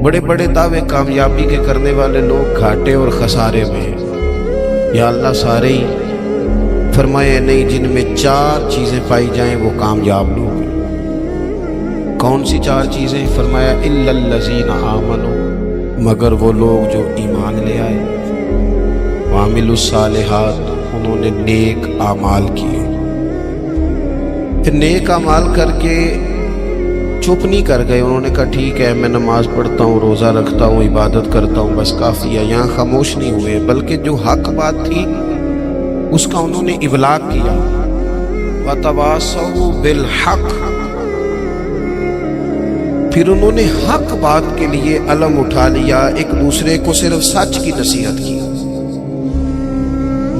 بڑے بڑے دعوے کامیابی کے کرنے والے لوگ گھاٹے اور خسارے میں ہیں۔ یا اللہ سارے ہی فرمائے نہیں، جن میں 4 چیزیں پائی جائیں وہ کامیاب لوگ ہیں۔ کون سی 4 چیزیں؟ فرمایا الا الذین آمنوا، مگر وہ لوگ جو ایمان لے آئے، وعملوا الصالحات، انہوں نے نیک اعمال کیے۔ پھر نیک اعمال کر کے چپ نہیں کر گئے، انہوں نے کہا ٹھیک ہے میں نماز پڑھتا ہوں، روزہ رکھتا ہوں، عبادت کرتا ہوں، بس کافی ہے، یہاں خاموش نہیں ہوئے، بلکہ جو حق بات تھی اس کا انہوں نے ابلاغ کیا۔ وَتَوَاصَوْا بِالْحَقِّ، پھر انہوں نے حق بات کے لیے علم اٹھا لیا، ایک دوسرے کو صرف سچ کی نصیحت کی،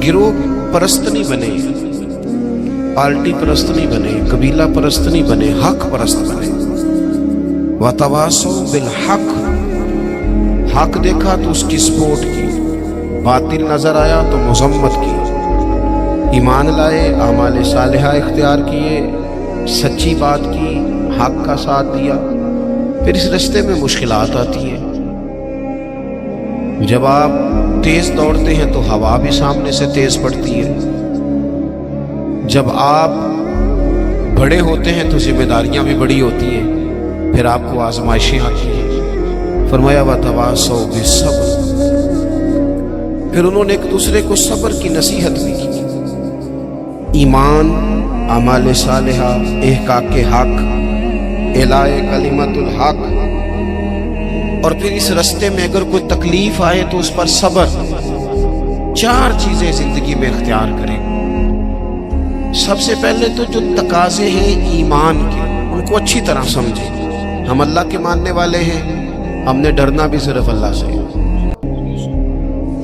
گروہ پرست نہیں بنے، پارٹی پرست نہیں بنے، قبیلہ پرست نہیں بنے، حق پرست بنے۔ وَتَوَاصَوْا بِالْحَقِّ، حق دیکھا تو اس کی سپورٹ کی، باطل نظر آیا تو مذمت کی، ایمان لائے، اعمال صالحہ اختیار کیے، سچی بات کی، حق کا ساتھ دیا۔ پھر اس رستے میں مشکلات آتی ہیں، جب آپ تیز دوڑتے ہیں تو ہوا بھی سامنے سے تیز پڑتی ہے، جب آپ بڑے ہوتے ہیں تو ذمہ داریاں بھی بڑی ہوتی ہیں، پھر آپ کو آزمائشیں آتی ہیں۔ فرمایا وَتَوَاصَوْا بِالصَّبْرِ، پھر انہوں نے ایک دوسرے کو صبر کی نصیحت بھی کی، ایمان، اعمال صالحہ، احقاق حق، اعلاء کلمت الحق، اور پھر اس رستے میں اگر کوئی تکلیف آئے تو اس پر صبر۔ 4 چیزیں زندگی میں اختیار کریں۔ سب سے پہلے تو جو تقاضے ہیں ایمان کے، ان کو اچھی طرح سمجھیں۔ ہم اللہ کے ماننے والے ہیں، ہم نے ڈرنا بھی صرف اللہ سے ہے۔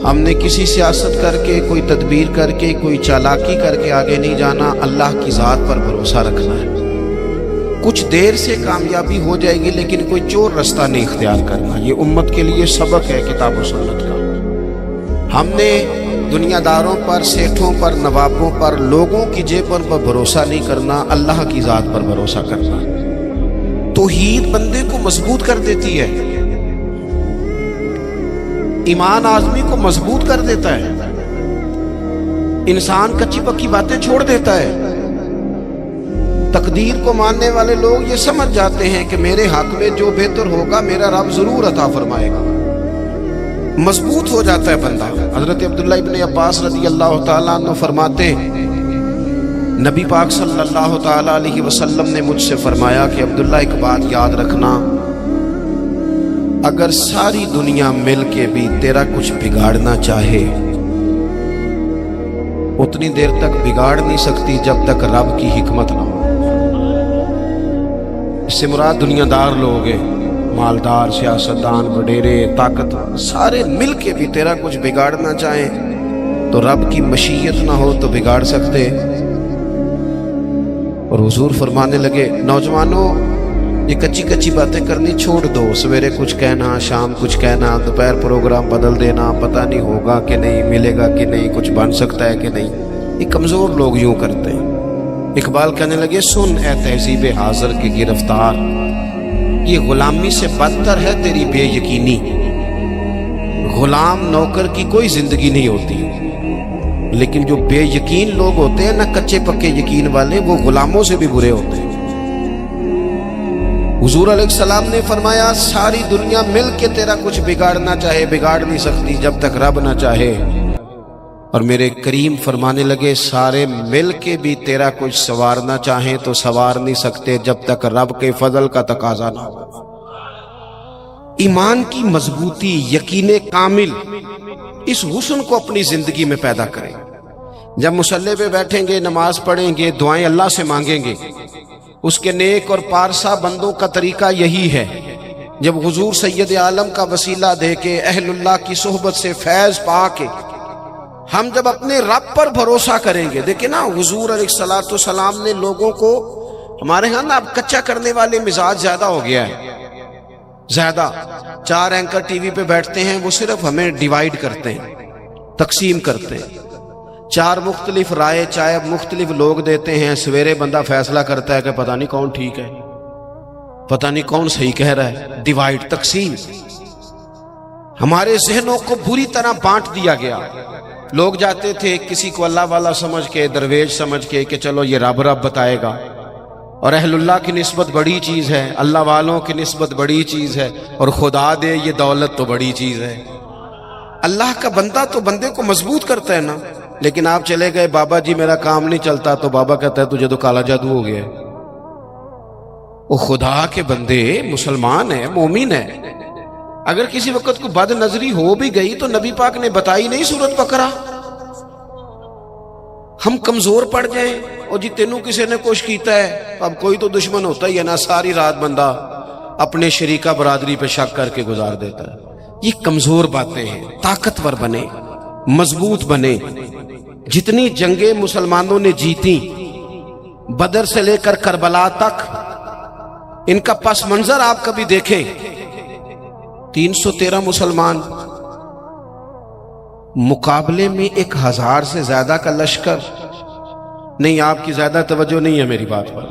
ہم نے کسی سیاست کر کے، کوئی تدبیر کر کے، کوئی چالاکی کر کے آگے نہیں جانا، اللہ کی ذات پر بھروسہ رکھنا ہے۔ کچھ دیر سے کامیابی ہو جائے گی لیکن کوئی چور رستہ نہیں اختیار کرنا۔ یہ امت کے لیے سبق ہے کتاب و سنت کا۔ ہم نے دنیا داروں پر، سیٹھوں پر، نوابوں پر، لوگوں کی جیبوں پر بھروسہ نہیں کرنا، اللہ کی ذات پر بھروسہ کرنا۔ توحید بندے کو مضبوط کر دیتی ہے، ایمان آدمی کو مضبوط کر دیتا ہے، انسان کچی پکی باتیں چھوڑ دیتا ہے۔ تقدیر کو ماننے والے لوگ یہ سمجھ جاتے ہیں کہ میرے حق میں جو بہتر ہوگا میرا رب ضرور عطا فرمائے گا، مضبوط ہو جاتا ہے بندہ۔ حضرت عبداللہ ابن عباس رضی اللہ تعالیٰ عنہ فرماتے ہیں، نبی پاک صلی اللہ تعالیٰ علیہ وسلم نے مجھ سے فرمایا کہ عبداللہ ایک بات یاد رکھنا، اگر ساری دنیا مل کے بھی تیرا کچھ بگاڑنا چاہے، اتنی دیر تک بگاڑ نہیں سکتی جب تک رب کی حکمت نہ ہو۔ اس سے مراد دنیا دار لوگ ہیں، مالدار، سیاستدان، وڈیرے، طاقت، سارے مل کے بھی تیرا کچھ بگاڑنا چاہیں تو رب کی مشیت نہ ہو تو بگاڑ سکتے۔ اور حضور فرمانے لگے، نوجوانوں یہ کچی کچی باتیں کرنی چھوڑ دو، سویرے کچھ کہنا، شام کچھ کہنا، دوپہر پروگرام بدل دینا، پتہ نہیں ہوگا کہ نہیں، ملے گا کہ نہیں، کچھ بن سکتا ہے کہ نہیں، یہ کمزور لوگ یوں کرتے ہیں۔ اقبال کہنے لگے، سن اے تہذیب حاضر کی گرفتار، یہ غلامی سے بدتر ہے تیری بے یقینی۔ غلام نوکر کی کوئی زندگی نہیں ہوتی، لیکن جو بے یقین لوگ ہوتے ہیں نا، کچے پکے یقین والے، وہ غلاموں سے بھی برے ہوتے ہیں۔ حضور علیہ السلام نے فرمایا، ساری دنیا مل کے تیرا کچھ بگاڑنا چاہے بگاڑ نہیں سکتی جب تک رب نہ چاہے۔ اور میرے کریم فرمانے لگے، سارے مل کے بھی تیرا کچھ سنوارنا چاہیں تو سنوار نہیں سکتے جب تک رب کے فضل کا تقاضا نہ ہو۔ ایمان کی مضبوطی، یقین کامل، اس حسن کو اپنی زندگی میں پیدا کریں۔ جب مصلی پہ بیٹھیں گے، نماز پڑھیں گے، دعائیں اللہ سے مانگیں گے، اس کے نیک اور پارسا بندوں کا طریقہ یہی ہے۔ جب حضور سید عالم کا وسیلہ دے کے، اہل اللہ کی صحبت سے فیض پا کے، ہم جب اپنے رب پر بھروسہ کریں گے، دیکھیں نا حضور علیہ السلام نے لوگوں کو، ہمارے ہاں نا اب کچا کرنے والے مزاج زیادہ ہو گیا ہے، زیادہ 4 اینکر ٹی وی پہ بیٹھتے ہیں، وہ صرف ہمیں ڈیوائیڈ کرتے ہیں، تقسیم کرتے ہیں، 4 مختلف رائے چاہے مختلف لوگ دیتے ہیں، سویرے بندہ فیصلہ کرتا ہے کہ پتہ نہیں کون ٹھیک ہے، پتہ نہیں کون صحیح کہہ رہا ہے، ڈیوائڈ، تقسیم. ہمارے ذہنوں کو بری طرح بانٹ دیا گیا. لوگ جاتے تھے کسی کو اللہ والا سمجھ کے، درویش سمجھ کے کہ چلو یہ رب رب بتائے گا، اور اہل اللہ کی نسبت بڑی چیز ہے، اللہ والوں کی نسبت بڑی چیز ہے، اور خدا دے یہ دولت تو بڑی چیز ہے. اللہ کا بندہ تو بندے کو مضبوط کرتا ہے نا. لیکن آپ چلے گئے بابا جی میرا کام نہیں چلتا، تو بابا کہتا ہے تجھے تو کالا جادو ہو گیا ہے. وہ خدا کے بندے مسلمان ہیں، مومن ہیں. اگر کسی وقت کو بد نظری ہو بھی گئی تو نبی پاک نے بتائی نہیں سورت بقرہ. ہم کمزور پڑ جائیں اور جی تینوں کسی نے کچھ کیتا ہے، اب کوئی تو دشمن ہوتا ہی ہے نا، ساری رات بندہ اپنے شریکہ برادری پہ شک کر کے گزار دیتا ہے. یہ کمزور باتیں ہیں. طاقتور بنے، مضبوط بنے. جتنی جنگیں مسلمانوں نے جیتی بدر سے لے کر کربلا تک، ان کا پس منظر آپ کبھی دیکھیں. 313 مسلمان مقابلے میں 1000 سے زیادہ کا لشکر. نہیں، آپ کی زیادہ توجہ نہیں ہے میری بات پر.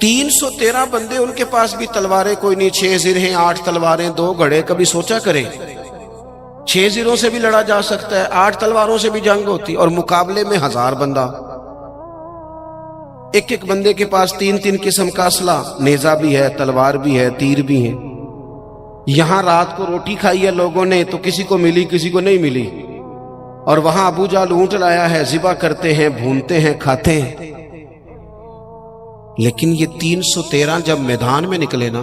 313 بندے، ان کے پاس بھی تلواریں کوئی نہیں. 6 زرہیں، 8 تلواریں، 2 گھڑے. کبھی سوچا کریں 6 زروں سے بھی لڑا جا سکتا ہے، 8 تلواروں سے بھی جنگ ہوتی، اور مقابلے میں 1000 بندہ. ایک ایک بندے کے پاس 3 قسم کا اسلحہ، نیزہ بھی ہے، تلوار بھی ہے، تیر بھی ہے. یہاں رات کو روٹی کھائی ہے لوگوں نے تو کسی کو ملی کسی کو نہیں ملی، اور وہاں ابو جہل اونٹ لایا ہے، ذبح کرتے ہیں، بھونتے ہیں، کھاتے ہیں. لیکن یہ 313 جب میدان میں نکلے نا،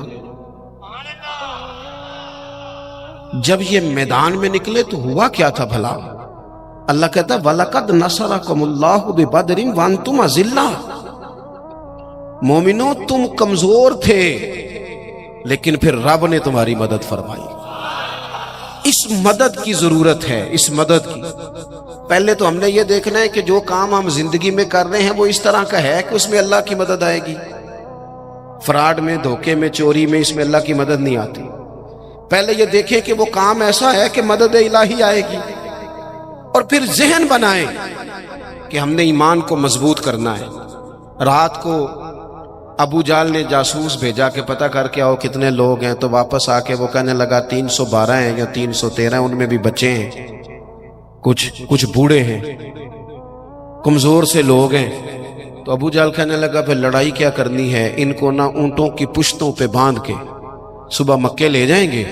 جب یہ میدان میں نکلے تو ہوا کیا تھا بھلا؟ اللہ کہتا ہے وَلَقَدْ نَصَرَكُمُ اللَّهُ بِبَدْرٍ وَأَنْتُمْ أَذِلَّةٌ. مومنوں تم کمزور تھے لیکن پھر رب نے تمہاری مدد فرمائی. اس مدد کی ضرورت ہے، اس مدد کی. پہلے تو ہم نے یہ دیکھنا ہے کہ جو کام ہم زندگی میں کر رہے ہیں وہ اس طرح کا ہے کہ اس میں اللہ کی مدد آئے گی. فراڈ میں، دھوکے میں، چوری میں، اس میں اللہ کی مدد نہیں آتی. پہلے یہ دیکھیں کہ وہ کام ایسا ہے کہ مدد الہی آئے گی، اور پھر ذہن بنائیں کہ ہم نے ایمان کو مضبوط کرنا ہے. رات کو ابو جہل نے جاسوس بھیجا کہ پتہ کر کے آؤ کتنے لوگ ہیں، تو واپس آ کے وہ کہنے لگا 312 ہیں یا 313 ہیں، ان میں بھی بچے ہیں، کچھ بوڑھے ہیں، کمزور سے لوگ ہیں. تو ابو جہل کہنے لگا پھر لڑائی کیا کرنی ہے، ان کو نہ اونٹوں کی پشتوں پہ باندھ کے صبح مکے لے جائیں گے،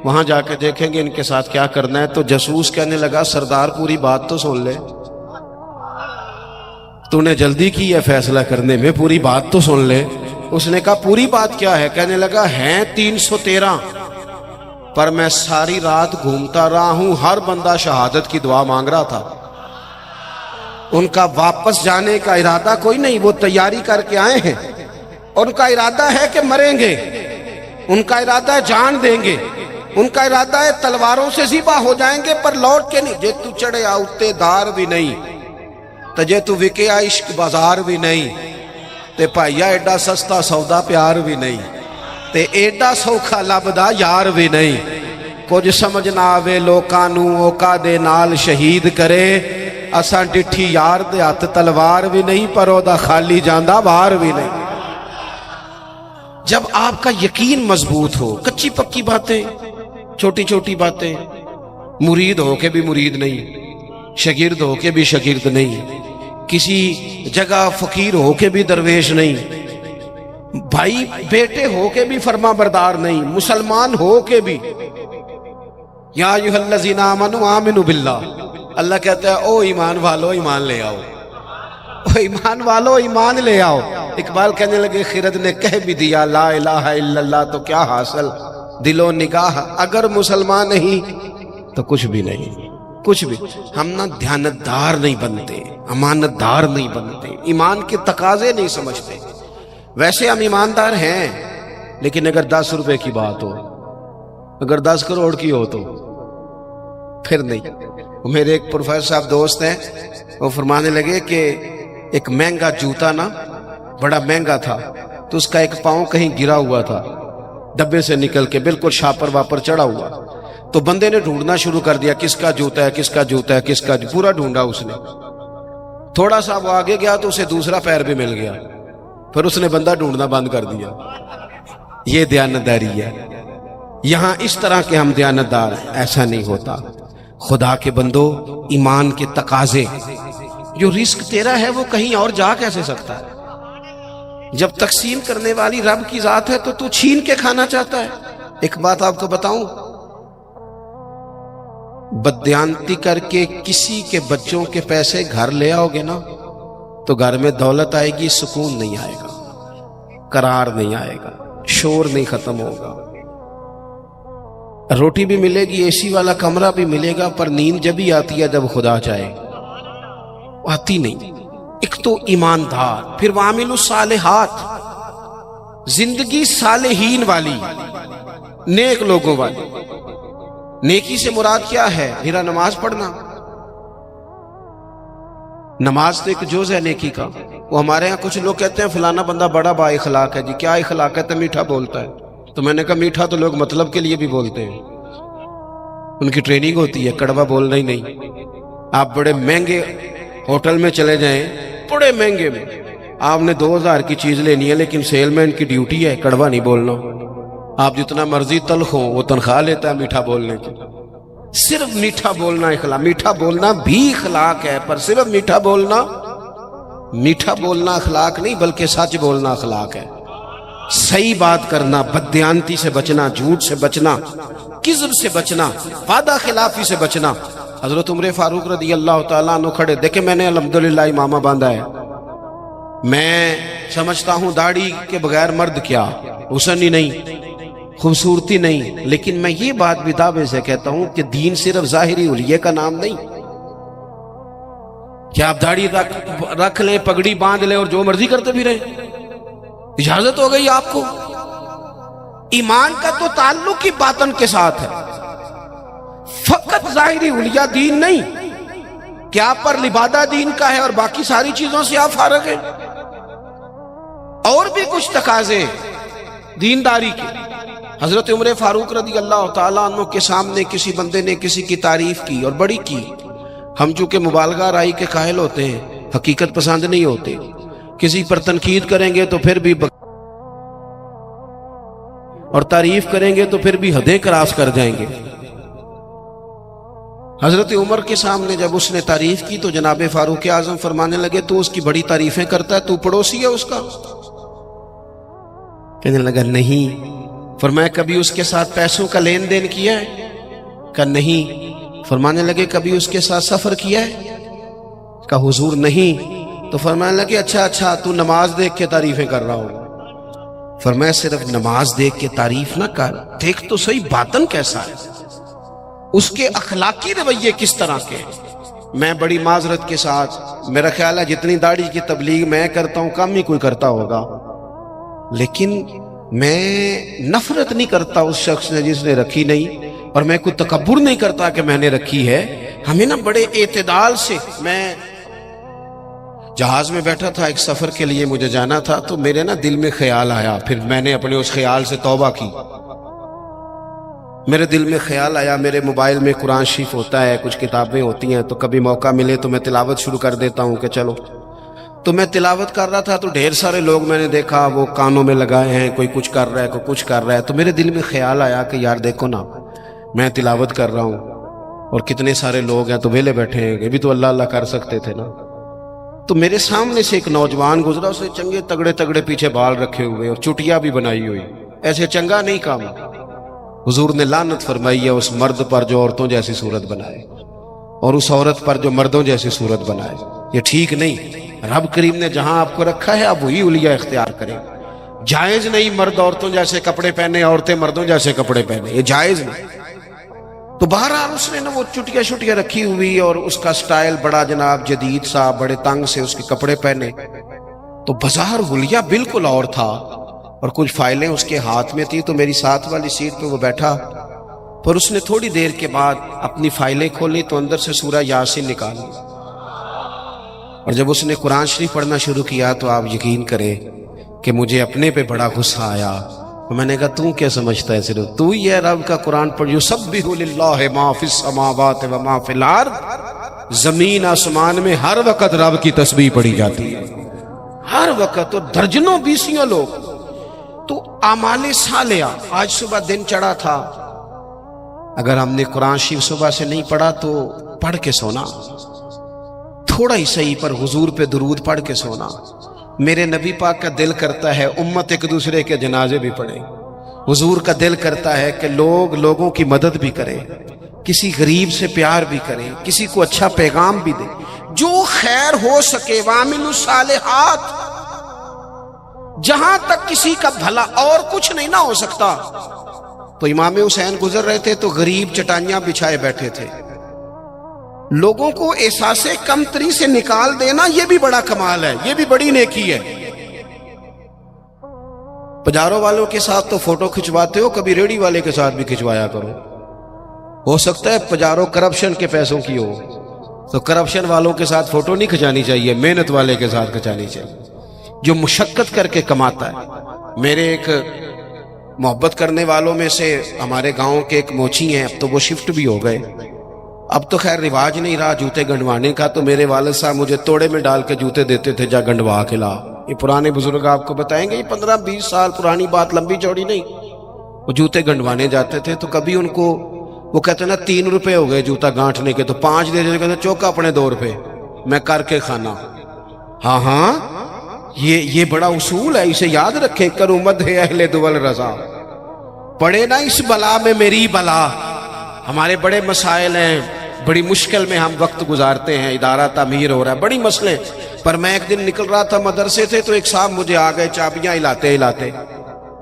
وہاں جا کے دیکھیں گے ان کے ساتھ کیا کرنا ہے. تو جاسوس کہنے لگا سردار پوری بات تو سن لے، تو نے جلدی کی ہے فیصلہ کرنے میں، پوری بات تو سن لے. اس نے کہا پوری بات کیا ہے؟ کہنے لگا ہیں 313، پر میں ساری رات گھومتا رہا ہوں، ہر بندہ شہادت کی دعا مانگ رہا تھا. ان کا واپس جانے کا ارادہ کوئی نہیں، وہ تیاری کر کے آئے ہیں، اور ان کا ارادہ ہے کہ مریں گے، ان کا ارادہ ہے جان دیں گے، ان کا ارادہ ہے تلواروں سے ذبح ہو جائیں گے پر لوٹ کے نہیں. جے تو چڑھے آؤتے دار بھی نہیں، تجھے تو وکیا عشق بازار بھی نہیں، تے پائیا ایڈا سستا سودا پیار بھی نہیں، تے ایڈا سوکھا لبدا یار بھی نہیں. کچھ سمجھ نہ آوے لوکاں نوں اوکا دے نال شہید کرے، اساں ڈٹھی یار دے ہاتھ تلوار بھی نہیں، پر او دا خالی جاندا بار بھی نہیں. جب آپ کا یقین مضبوط ہو، کچی پکی باتیں، چھوٹی چھوٹی باتیں، مرید ہو کے بھی مرید نہیں، شاگرد ہو کے بھی شاگرد نہیں، کسی جگہ فقیر ہو کے بھی درویش نہیں، بھائی بیٹے ہو کے بھی فرما بردار نہیں، مسلمان ہو کے بھی. یا ایھا الذین آمنوا آمنوا باللہ، اللہ کہتا ہے او ایمان والو ایمان لے آؤ، او ایمان والو ایمان لے آؤ. اقبال کہنے لگے خرد نے کہہ بھی دیا لا الہ الا اللہ تو کیا حاصل، دل و نگاہ اگر مسلمان نہیں تو کچھ بھی نہیں، کچھ بھی. ہم نہ دیانتدار نہیں بنتے، امانتدار نہیں بنتے، ایمان کے تقاضے نہیں سمجھتے. ویسے ہم ایماندار ہیں، لیکن اگر 10 روپے کی بات ہو، اگر 10 کروڑ کی ہو تو پھر نہیں. میرے ایک پروفیسر صاحب دوست ہیں، وہ فرمانے لگے کہ ایک مہنگا جوتا نا بڑا مہنگا تھا، تو اس کا ایک پاؤں کہیں گرا ہوا تھا، ڈبے سے نکل کے بالکل شاپر واپر چڑھا ہوا. تو بندے نے ڈھونڈنا شروع کر دیا کس کا جوتا ہے، کس کا جوتا ہے، کس کا، پورا ڈھونڈا اس نے. تھوڑا سا وہ آگے گیا تو اسے دوسرا پیر بھی مل گیا. پھر اس نے بندہ ڈھونڈنا بند کر دیا. یہ دیانتداری ہے. یہاں اس طرح کے ہم دیانتدار ہیں. ایسا نہیں ہوتا. خدا کے بندو، ایمان کے تقاضے، جو رزق تیرا ہے وہ کہیں اور جا کیسے سکتا ہے؟ جب تقسیم کرنے والی رب کی ذات ہے تو چھین کے کھانا چاہتا ہے. ایک بات آپ کو بتاؤں، بددیانتی کر کے کسی کے بچوں کے پیسے گھر لے آؤ گے نا تو گھر میں دولت آئے گی، سکون نہیں آئے گا، قرار نہیں آئے گا، شور نہیں ختم ہوگا. روٹی بھی ملے گی، اے سی والا کمرہ بھی ملے گا، پر نیند جب ہی آتی ہے جب خدا چاہے، آتی نہیں. ایک تو ایماندار، پھر وعامل الصالحات، زندگی صالحین والی، نیک لوگوں والی. نیکی سے مراد کیا ہے؟ میرا نماز پڑھنا. نماز تو ایک جز ہے نیکی کا. وہ ہمارے ہاں کچھ لوگ کہتے ہیں فلانا بندہ بڑا با اخلاق ہے. جی کیا اخلاق ہے؟ تو میٹھا بولتا ہے. تو میں نے کہا میٹھا تو لوگ مطلب کے لیے بھی بولتے ہیں، ان کی ٹریننگ ہوتی ہے، کڑوا بولنا ہی نہیں. آپ بڑے مہنگے ہوٹل میں چلے جائیں، بڑے مہنگے میں، آپ نے 2000 کی چیز لینی ہے، لیکن سیل مین کی ڈیوٹی ہے کڑوا نہیں بولنا. آپ جتنا مرضی تلخ ہو، وہ تنخواہ لیتا ہے میٹھا بولنے کی. صرف میٹھا بولنا اخلاق. میٹھا بولنا بھی اخلاق ہے، پر صرف میٹھا بولنا اخلاق نہیں، بلکہ سچ بولنا اخلاق ہے. صحیح بات کرنا، بددیانتی سے بچنا، جھوٹ سے بچنا، کذب سے بچنا، وعدہ خلافی سے بچنا. حضرت عمر فاروق رضی اللہ تعالیٰ عنہ کھڑے، دیکھیں میں نے الحمدللہ امامہ باندھا ہے، میں سمجھتا ہوں داڑھی کے بغیر مرد کیا، حسن ہی نہیں، خوبصورتی نہیں، لیکن میں یہ بات بھی دعوے سے کہتا ہوں کہ دین صرف ظاہری حلیے کا نام نہیں. کیا آپ داڑھی رکھ لیں، پگڑی باندھ لیں اور جو مرضی کرتے بھی رہیں؟ اجازت ہو گئی آپ کو؟ ایمان کا تو تعلق ہی باطن کے ساتھ ہے. فقط ظاہری حلیہ دین نہیں کہ آپ پر لبادہ دین کا ہے اور باقی ساری چیزوں سے آپ فارغ ہیں. اور بھی کچھ تقاضے دینداری کے. حضرت عمر فاروق رضی اللہ تعالیٰ عنہ کے سامنے کسی بندے نے کسی کی تعریف کی اور بڑی کی. ہم چونکہ مبالغہ رائی کے قائل ہوتے ہیں، حقیقت پسند نہیں ہوتے. کسی پر تنقید کریں گے تو پھر بھی اور تعریف کریں گے تو پھر بھی حدیں کراس کر جائیں گے. حضرت عمر کے سامنے جب اس نے تعریف کی تو جناب فاروق اعظم فرمانے لگے تو اس کی بڑی تعریفیں کرتا ہے، تو پڑوسی ہے اس کا؟ کہنے لگا نہیں. فرمایا کبھی اس کے ساتھ پیسوں کا لین دین کیا ہے؟ کہا نہیں. فرمانے لگے کبھی اس کے ساتھ سفر کیا ہے؟ کہا حضور نہیں. تو فرمانے لگے اچھا تو نماز دیکھ کے تعریفیں کر رہا ہوں. فرمایا صرف نماز دیکھ کے تعریف نہ کر، دیکھ تو صحیح باطن کیسا ہے، اس کے اخلاقی رویے کس طرح کے. میں بڑی معذرت کے ساتھ، میرا خیال ہے جتنی داڑھی کی تبلیغ میں کرتا ہوں کم ہی کوئی کرتا ہوگا، لیکن میں نفرت نہیں کرتا اس شخص سے جس نے رکھی نہیں، اور میں کوئی تکبر نہیں کرتا کہ میں نے رکھی ہے. ہمیں نا بڑے اعتدال سے. میں جہاز میں بیٹھا تھا، ایک سفر کے لیے مجھے جانا تھا، تو میرے نا دل میں خیال آیا، پھر میں نے اپنے اس خیال سے توبہ کی. میرے دل میں خیال آیا، میرے موبائل میں قرآن شریف ہوتا ہے، کچھ کتابیں ہوتی ہیں، تو کبھی موقع ملے تو میں تلاوت شروع کر دیتا ہوں کہ چلو. تو میں تلاوت کر رہا تھا تو ڈھیر سارے لوگ میں نے دیکھا وہ کانوں میں لگائے ہیں، کوئی کچھ کر رہا ہے، کوئی کچھ کر رہا ہے. تو میرے دل میں خیال آیا کہ یار دیکھو نا، میں تلاوت کر رہا ہوں اور کتنے سارے لوگ ہیں تو ویلے بیٹھے ہیں، یہ بھی تو اللہ اللہ کر سکتے تھے نا. تو میرے سامنے سے ایک نوجوان گزرا، اسے چنگے تگڑے پیچھے بال رکھے ہوئے اور چٹیا بھی بنائی ہوئی. ایسے چنگا نہیں کام. حضور نے لعنت فرمائی ہے اس مرد پر جو عورتوں جیسی صورت بنائے اور اس عورت پر جو مردوں جیسی صورت بنائے. یہ ٹھیک نہیں. رب کریم نے جہاں آپ کو رکھا ہے آپ وہی حلیہ اختیار کریں. جائز نہیں مرد عورتوں جیسے کپڑے پہنے، عورتیں مردوں جیسے کپڑے پہنے، یہ جائز نہیں. تو بہرحال اس نے نا وہ چٹیا رکھی ہوئی اور اس کا سٹائل بڑا جناب جدید سا، بڑے تنگ سے اس کے کپڑے پہنے. تو بظاہر حلیہ بالکل اور تھا اور کچھ فائلیں اس کے ہاتھ میں تھی. تو میری ساتھ والی سیٹ پہ وہ بیٹھا، پر اس نے تھوڑی دیر کے بعد اپنی فائلیں کھولی تو اندر سے سورہ یاسین نکالی، اور جب اس نے قرآن شریف پڑھنا شروع کیا تو آپ یقین کریں کہ مجھے اپنے پہ بڑا غصہ آیا. میں نے کہا تو کیا سمجھتا ہے، صرف تو ہی ہے رب کا قرآن پڑھ یسبح للہ ما فی السماوات و ما فی الارض. زمین آسمان میں ہر وقت رب کی تسبیح پڑھی جاتی ہے. ہر وقت اور درجنوں بیسیوں لوگ. تو اعمال صالحہ, آج صبح دن چڑھا تھا, اگر ہم نے قرآن شریف صبح سے نہیں پڑھا تو پڑھ کے سونا, تھوڑا ہی صحیح پر حضور پہ درود پڑھ کے سونا. میرے نبی پاک کا دل کرتا ہے امت ایک دوسرے کے جنازے بھی پڑھیں. حضور کا دل کرتا ہے کہ لوگ لوگوں کی مدد بھی کریں, کسی غریب سے پیار بھی کریں, کسی کو اچھا پیغام بھی دیں, جو خیر ہو سکے. وَعَمِلُوا الصَّالِحَاتِ, جہاں تک کسی کا بھلا اور کچھ نہیں نہ ہو سکتا. تو امام حسین گزر رہے تھے تو غریب چٹائیاں بچھائے بیٹھے تھے. لوگوں کو احساس کمتری سے نکال دینا یہ بھی بڑا کمال ہے, یہ بھی بڑی نیکی ہے. پجاروں والوں کے ساتھ تو فوٹو کھنچواتے ہو, کبھی ریڑی والے کے ساتھ بھی کھنچوایا کرو. ہو سکتا ہے پجاروں کرپشن کے پیسوں کی ہو, تو کرپشن والوں کے ساتھ فوٹو نہیں کھنچانی چاہیے, محنت والے کے ساتھ کھنچانی چاہیے جو مشقت کر کے کماتا ہے. میرے ایک محبت کرنے والوں میں سے ہمارے گاؤں کے ایک موچی ہیں, اب تو وہ شفٹ بھی ہو گئے, اب تو خیر رواج نہیں رہا جوتے گنڈوانے کا. تو میرے والد صاحب مجھے توڑے میں ڈال کے جوتے دیتے تھے, جا گنڈوا کے لا. یہ پرانے بزرگ آپ کو بتائیں گے, یہ 15-20 سال پرانی بات, لمبی چوڑی نہیں. وہ جوتے گنڈوانے جاتے تھے تو کبھی ان کو وہ کہتے نا 3 روپے ہو گئے جوتا گانٹھنے کے, تو 5 دے دیتے, کہتے چوکا اپنے 2 روپے میں کر کے کھانا. ہاں ہاں, یہ بڑا اصول ہے, اسے یاد رکھیں. کروں مدح اہل دول رضا, پڑے نا اس بلا میں میری بلا. ہمارے بڑے مسائل ہیں, بڑی مشکل میں ہم وقت گزارتے ہیں, ادارہ تعمیر ہو رہا ہے, بڑی مسئلے. پر میں ایک دن نکل رہا تھا مدرسے سے, تو ایک صاحب مجھے آ گئے چابیاں ہلاتے ہلاتے,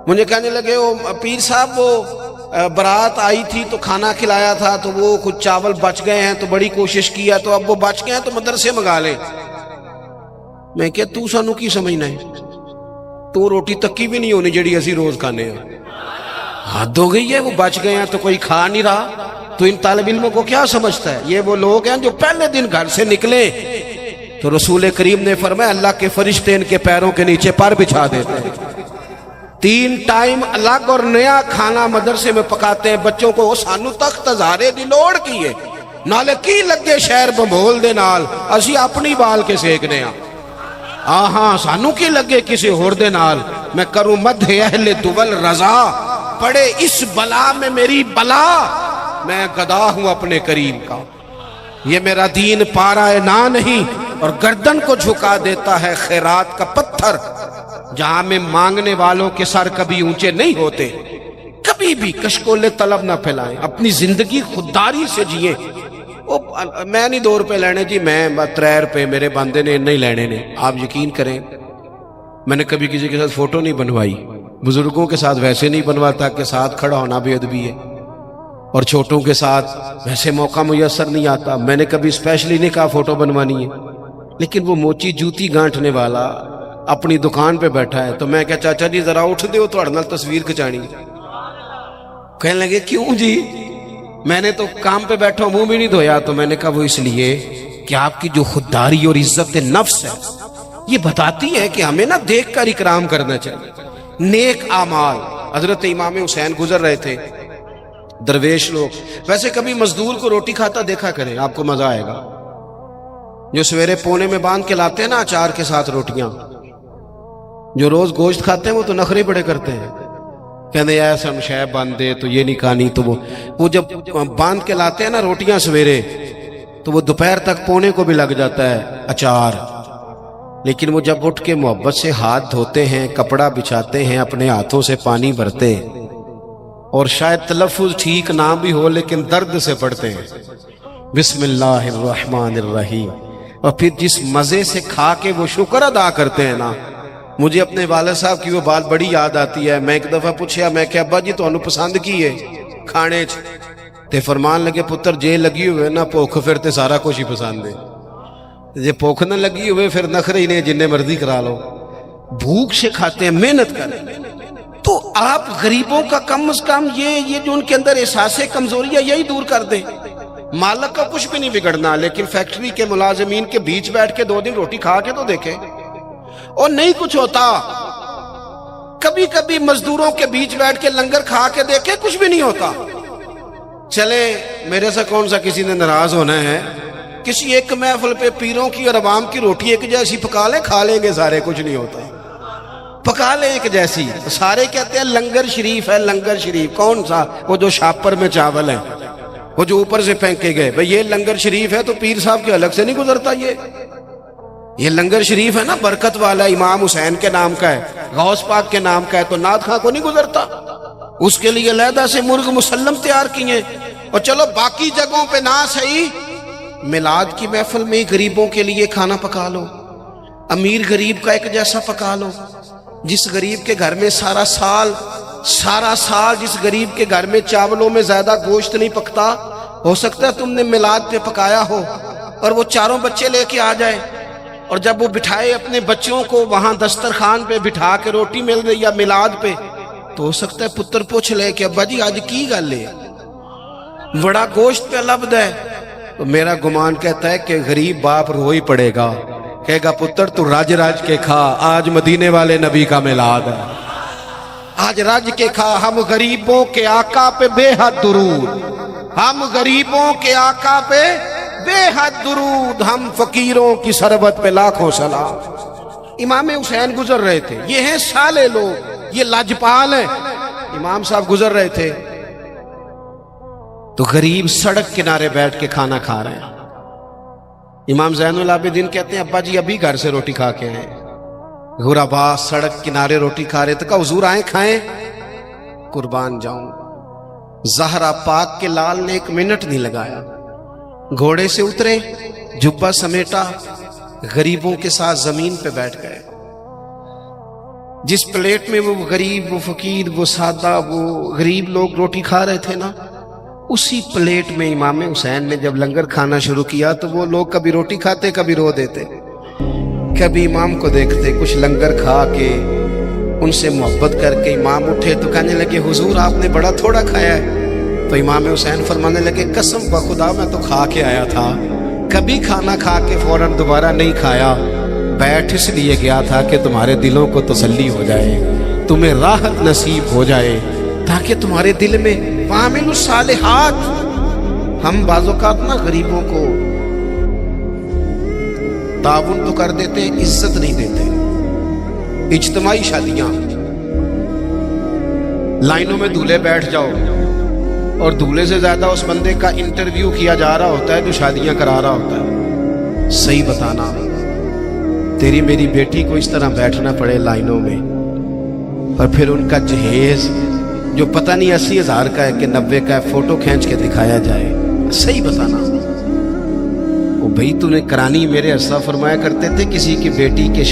مجھے کہنے لگے وہ پیر صاحب وہ برات آئی تھی تو کھانا کھلایا تھا, تو وہ کچھ چاول بچ گئے ہیں, تو بڑی کوشش کیا, تو اب وہ بچ گئے ہیں تو مدرسے منگا لے. میں کہ تو سانو کی سمجھنا ہے, تو روٹی تکی بھی نہیں ہونی جڑی اسی روز کھانے ہیں. حد ہو گئی ہے, وہ بچ گئے ہیں تو کوئی کھا نہیں رہا, تو ان طالب علموں کو کیا سمجھتا ہے؟ یہ وہ لوگ ہیں جو پہلے دن گھر سے نکلے تو رسول کریم نے فرمایا اللہ کے فرشتے ان کے پیروں کے نیچے پر بچھا دیتے ہیں. 3 ٹائم الگ اور نیا کھانا مدرسے میں پکاتے ہیں بچوں کو. سانو تخت ہزارے دی لوڑ کی ہے, نالے کی لگے شہر بمبول دے نال, اسی اپنی بال کے سیکنے ہیں. ہاں سانو کی لگے کسی ہور دے نال. میں کروں مدح اہل دول رضا, پڑے اس بلا میں میری بلا, میں گدا ہوں اپنے کریم کا. یہ میرا دین پارا نہ نہیں, اور گردن کو جھکا دیتا ہے خیرات کا پتھر. جہاں میں مانگنے والوں کے سر کبھی اونچے نہیں ہوتے. کبھی بھی کشکول طلب نہ پھیلائیں, اپنی زندگی خودداری سے جیئیں. میں نہیں 2 روپے لینے جی, میں 3 روپے میرے بندے نے نہیں لینے نے. آپ یقین کریں میں نے کبھی کسی کے ساتھ فوٹو نہیں بنوائی, بزرگوں کے ساتھ ویسے نہیں بنواتا کہ ساتھ کھڑا ہونا بھی ادبی ہے, اور چھوٹوں کے ساتھ ویسے موقع میسر نہیں آتا. میں نے کبھی اسپیشلی نہیں کہا فوٹو بنوانی ہے, لیکن وہ موچی جوتی گانٹھنے والا اپنی دکان پہ بیٹھا ہے, تو میں کہا چاچا جی ذرا اٹھ دیو تھوڑے نال تصویر کھچانی. کہنے لگے کیوں جی؟ میں نے تو کام پہ بیٹھا منہ بھی نہیں دھویا. تو میں نے کہا وہ اس لیے کہ آپ کی جو خودداری اور عزت نفس ہے یہ بتاتی ہے کہ ہمیں نہ دیکھ کر اکرام کرنا چاہیے. نیک اعمال. حضرت امام حسین گزر رہے تھے, درویش لوگ. ویسے کبھی مزدور کو روٹی کھاتا دیکھا کریں, آپ کو مزہ آئے گا. جو سویرے پونے میں باندھ کے لاتے ہیں نا اچار کے ساتھ روٹیاں, جو روز گوشت کھاتے ہیں وہ تو نخرے بڑے کرتے ہیں, کہتے ہیں ایسا ہم شے باندھ دے تو یہ نہیں کھانی. تو وہ جب باندھ کے لاتے ہیں نا روٹیاں سویرے, تو وہ دوپہر تک پونے کو بھی لگ جاتا ہے اچار. لیکن وہ جب اٹھ کے محبت سے ہاتھ دھوتے ہیں, کپڑا بچھاتے ہیں, اپنے ہاتھوں سے پانی بھرتے, اور شاید تلفظ ٹھیک نہ بھی ہو لیکن درد سے پڑھتے ہیں بسم اللہ الرحمن الرحیم, اور پھر جس مزے سے کھا کے وہ شکر ادا کرتے ہیں نا. مجھے اپنے والد صاحب کی وہ بات بڑی یاد آتی ہے. میں ایک دفعہ پوچھیا, میں کہ ابا جی تانوں پسند کی ہے کھانے چ؟ تے فرمان لگے پتر جے لگی ہوئے نا بھوک پھر تے سارا کچھ ہی پسند ہے, جے بھوک نہ لگی ہوئے پھر نخرے ہی نے جننے مرضی کرا لو. بھوک سے کھاتے ہیں, محنت کریں. تو آپ غریبوں کا کم از کم یہ جو ان کے اندر احساس کمزوری ہے یہی دور کر دیں. مالک کا کچھ بھی نہیں بگڑنا, لیکن فیکٹری کے ملازمین کے بیچ بیٹھ کے 2 دن روٹی کھا کے تو دیکھیں, اور نہیں کچھ ہوتا. کبھی کبھی مزدوروں کے بیچ بیٹھ کے لنگر کھا کے دیکھیں, کچھ بھی نہیں ہوتا. چلے میرے سے کون سا کسی نے ناراض ہونا ہے کسی ایک محفل پہ پیروں کی اور عوام کی روٹی ایک جیسی پکا لیں، کھا لیں گے سارے، کچھ نہیں ہوتا، پکا لیں ایک جیسی. سارے کہتے ہیں لنگر شریف ہے، لنگر شریف. کون سا؟ وہ جو شاپر میں چاول ہیں، وہ جو اوپر سے پھینکے گئے. بھئی یہ لنگر شریف ہے تو پیر صاحب کے الگ سے نہیں گزرتا. یہ لنگر شریف ہے نا، برکت والا، امام حسین کے نام کا ہے، غوث پاک کے نام کا ہے، تو نعت خواں کو نہیں گزرتا. اس کے لیے علیحدہ سے مرغ مسلم تیار کیے. اور چلو باقی جگہوں پہ نہ صحیح، میلاد کی محفل میں غریبوں کے لیے کھانا پکا لو، امیر غریب کا ایک جیسا پکا لو. جس غریب کے گھر میں سارا سال جس غریب کے گھر میں چاولوں میں زیادہ گوشت نہیں پکتا، ہو سکتا ہے تم نے میلاد پہ پکایا ہو اور وہ چاروں بچے لے کے آ جائے، اور جب وہ بٹھائے اپنے بچوں کو وہاں دسترخوان پہ بٹھا کے روٹی مل رہی ہے میلاد پہ، تو ہو سکتا ہے پتر پوچھ لے کہ ابا جی آج کی گل ہے، بڑا گوشت پہ لبد ہے. تو میرا گمان کہتا ہے کہ غریب باپ رو ہی پڑے گا، کہے گا پتر تو راج کے کھا، آج مدینے والے نبی کا میلاد ہے، آج راج کے کھا. ہم غریبوں کے آقا پہ بے حد درود، ہم غریبوں کے آقا پہ بے حد درود، ہم فقیروں کی سربت پہ لاکھوں سلام. امام حسین گزر رہے تھے، یہ ہیں سالے لوگ، یہ لاجپال ہیں. امام صاحب گزر رہے تھے تو غریب سڑک کنارے بیٹھ کے کھانا کھا رہے ہیں. امام زین العابدین کہتے ہیں ابا جی ابھی گھر سے روٹی کھا کے آئے. غربا سڑک کنارے روٹی کھا رہے، تو کہا حضور آئیں کھائیں. قربان جاؤں، زہرا پاک کے لال نے 1 منٹ نہیں لگایا، گھوڑے سے اترے، جبہ سمیٹا، غریبوں کے ساتھ زمین پہ بیٹھ گئے. جس پلیٹ میں وہ غریب، وہ فقیر، وہ سادہ، وہ غریب لوگ روٹی کھا رہے تھے نا، اسی پلیٹ میں امام حسین نے جب لنگر کھانا شروع کیا تو وہ لوگ کبھی روٹی کھاتے، کبھی رو دیتے، کبھی امام کو دیکھتے. کچھ لنگر کھا کے ان سے محبت کر کے امام اٹھے تو کہنے لگے حضور آپ نے بڑا تھوڑا کھایا ہے. تو امام حسین فرمانے لگے قسم بخدا میں تو کھا کے آیا تھا، کبھی کھانا کھا کے فوراً دوبارہ نہیں کھایا، بیٹھ اس لیے گیا تھا کہ تمہارے دلوں کو تسلی ہو جائے، تمہیں راحت نصیب ہو جائے، تاکہ تمہارے دل میں وَعَمِلُوا الصَّالِحَاتِ. ہم بعض اوقات نا غریبوں کو تعاون تو کر دیتے ہیں، عزت نہیں دیتے. اجتماعی شادیاں، لائنوں میں دولہے بیٹھ جاؤ اور دولہے سے زیادہ اس بندے کا انٹرویو کیا جا رہا ہوتا ہے جو شادیاں کرا رہا ہوتا ہے. صحیح بتانا، تیری میری بیٹی کو اس طرح بیٹھنا پڑے لائنوں میں، اور پھر ان کا جہیز جو پتہ نہیں 80,000 کا ہے کہ 90 کا ہے، فوٹو کھینچ کے دکھایا جائے. صحیح بتانا. وہ بھئی تو نے کرانی، میرے اسا فرمایا کرتے تھے کسی کی بیٹی کے